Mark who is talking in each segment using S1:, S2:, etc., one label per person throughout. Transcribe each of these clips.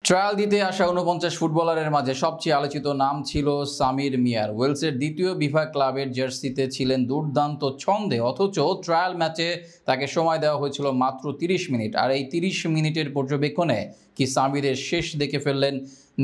S1: Trial দিতে আসা ৪৯ ফুটবলারের মাঝে সবচেয়ে আলোচিত নাম ছিল সামির মিয়ার। ওয়েলসের দ্বিতীয় বিভাগ ক্লাবের জার্সিতে ছিলেন দুর্দান্ত ছন্দে, অথচ ট্রায়াল ম্যাচে তাকে সময় দেওয়া হয়েছিল মাত্র ৩০ মিনিট। আর এই ৩০ মিনিটের পর্যবেক্ষণে কি সামিরের শেষ দেখে ফেললেন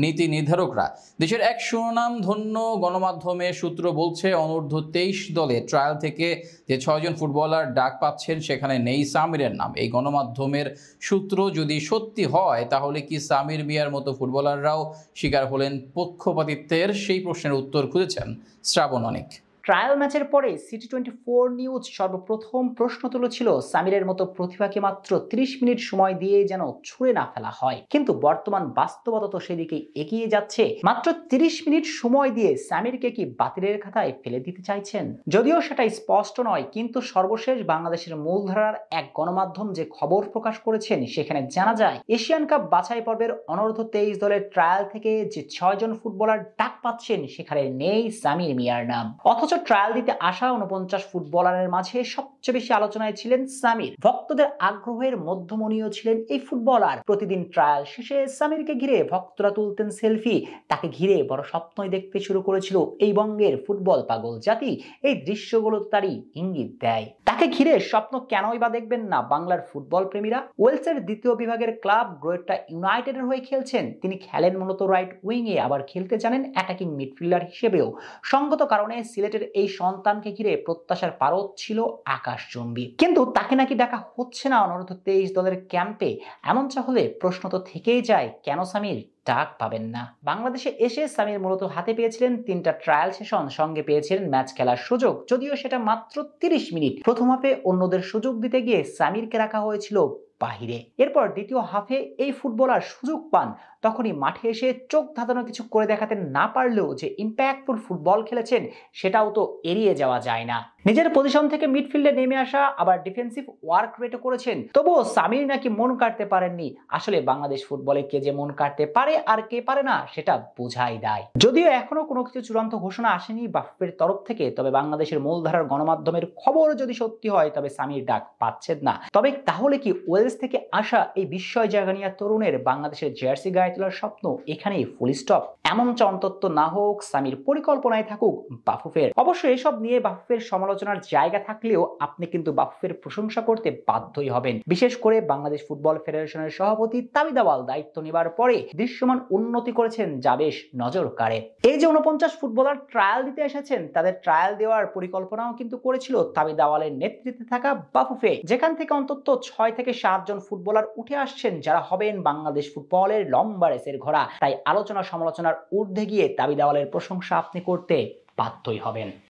S1: নীতি নির্ধারকরা? দেশের এক সুনামধন্য গণমাধ্যমের সূত্র বলছে, অনূর্ধ্ব ২৩ দলে ট্রায়াল থেকে যে ৬ জন ফুটবলার ডাক পাচ্ছেন সেখানে নেই সামিরের নাম। এই গণমাধ্যমের সূত্র যদি সত্যি হয়, তাহলে কি সামির মিয়ার মতো ফুটবলাররাও শিকার হলেন পক্ষপাতিত্বের? সেই প্রশ্নের উত্তর খুঁজেছেন শ্রাবণ অনেক।
S2: ট্রায়াল ম্যাচের পরে সিটি24 নিউজ সর্বপ্রথম প্রশ্ন তুলেছিল সামিরের মতো প্রতিভাকে মাত্র ৩০ মিনিট সময় দিয়ে যেন ছুঁড়ে না ফেলা হয়, কিন্তু বর্তমান বাস্তবতা তো সেদিকে এগিয়ে যাচ্ছে। মাত্র ৩০ মিনিট সময় দিয়ে সামিরকে কি বাতিলের খাতায় ফেলে দিতে চাইছেন? যদিও সেটা স্পষ্ট নয়, কিন্তু সর্বশেষ বাংলাদেশের মূলধারার এক গণমাধ্যম যে খবর প্রকাশ করেছেন সেখানে জানা যায়, এশিয়ান কাপ বাছাই পর্বের অনূর্ধ্ব ২৩ দলের ট্রায়াল থেকে যে ৬ জন ফুটবলার ডাক পাচ্ছেন সেখানে নেই সামির মিয়ার নাম। অথচ ট্রায়াল দিতে আসা ৪৯ ফুটবলারের মাঝে সবচেয়ে বেশি আলোচনায় ছিলেন সামির। ভক্তদের আগ্রহের মধ্যমণীয় ছিলেন এই ফুটবলার। প্রতিদিন ট্রায়াল শেষে সামিরকে ঘিরে ভক্তরা তুলতেন সেলফি। তাকে ঘিরে বড় স্বপ্নই দেখতে শুরু করেছিল এই বঙ্গের ফুটবল পাগল জাতি। এই দৃশ্যগুলো তারই ইঙ্গিত দেয়। তাকে ঘিরে স্বপ্ন কেনই বা দেখবেন না বাংলার ফুটবল প্রেমীরা? ওয়েলসের দ্বিতীয় বিভাগের ক্লাব গ্রেটা ইউনাইটেডের হয়ে খেলছেন তিনি। খেলেন মূলত রাইট উইংয়ে, আবার খেলতে জানেন অ্যাটাকিং মিডফিল্ডার হিসেবেও। সঙ্গত কারণে সিলেটের এই সন্তানকে ঘিরে প্রত্যাশার পারদ ছিল আকাশচুম্বী। কিন্তু তাকে নাকি ডাকা হচ্ছে না অনূর্ধ্ব ২৩ দলের ক্যাম্পে। এমনটা হলে প্রশ্ন তো থেকেই যায়, কেন সামির ডাক পাবেন না? বাংলাদেশে এসে সামির মূলত হাতে পেয়েছিলেন ৩টা ট্রায়াল সেশন, সঙ্গে পেয়েছিলেন ম্যাচ খেলার সুযোগ, যদিও সেটা মাত্র ৩০ মিনিট। প্রথম হাফে অন্যদের সুযোগ দিতে গিয়ে সামিরকে রাখা হয়েছিল বাহিরে। এরপর দ্বিতীয় হাফে এই ফুটবলার সুযোগ পান, তখনই মাঠে এসে চোখ ধাঁধানো কিছু করে দেখাতে না পারলেও যে ইম্প্যাক্টফুল ফুটবল খেলেছেন সেটাও তো এড়িয়ে যাওয়া যায় না। নিজের পজিশন থেকে মিডফিল্ডে নেমে আসা, আবার ডিফেন্সিভ ওয়ার্ক রেটও করেছেন। তবুও সামির নাকি মন কাটতে পারেননি। আসলে বাংলাদেশ ফুটবলে কে যে মন কাটতে পারে আর কে পারে না সেটা বোঝাই দায়। যদিও এখনো কোনো কিছু চূড়ান্ত ঘোষণা আসেনি বাফুফের তরফ থেকে, তবে বাংলাদেশের মূলধারার গণমাধ্যমের খবর যদি সত্যি হয় তবে সামির ডাক পাচ্ছেন না। তবে তাহলে কি ওয়েলস থেকে আসা এই বিস্ময় জাগানিয়া তরুণের বাংলাদেশের জার্সি গায়ে তোলার স্বপ্ন এখানেই ফুল স্টপ? এমনটা অন্তত না হোক, সামির পরিকল্পনায় থাকুক বাফুফের। অবশ্য এসব নিয়ে বাফুফের সমালোচনার জায়গা থাকলেও আপনি কিন্তু বাফুফের প্রশংসা করতে বাধ্যই হবেন। বিশেষ করে বাংলাদেশ ফুটবল ফেডারেশনের সভাপতি তাবিদ আওয়াল দায়িত্ব নেবার পরে দৃশ্যমান উন্নতি করেছেন যা বেশ নজর কাড়ে। এই যে ৪৯ ফুটবলার ট্রায়াল দিতে এসেছেন, তাদের ট্রায়াল দেওয়ার পরিকল্পনাও কিন্তু করেছিল তাবিদ আওয়ালের নেতৃত্বে থাকা বাফুফে, যেখান থেকে অন্তত ৬ থেকে ৭ জন ফুটবলার উঠে আসছেন যারা হবেন বাংলাদেশ ফুটবলের লম্বা রেসের ঘোড়া। তাই আলোচনা সমালোচনার ঊর্ধ্বে গিয়ে তাবিদ আওয়ালের প্রশংসা আপনি করতে বাধ্যই হবেন।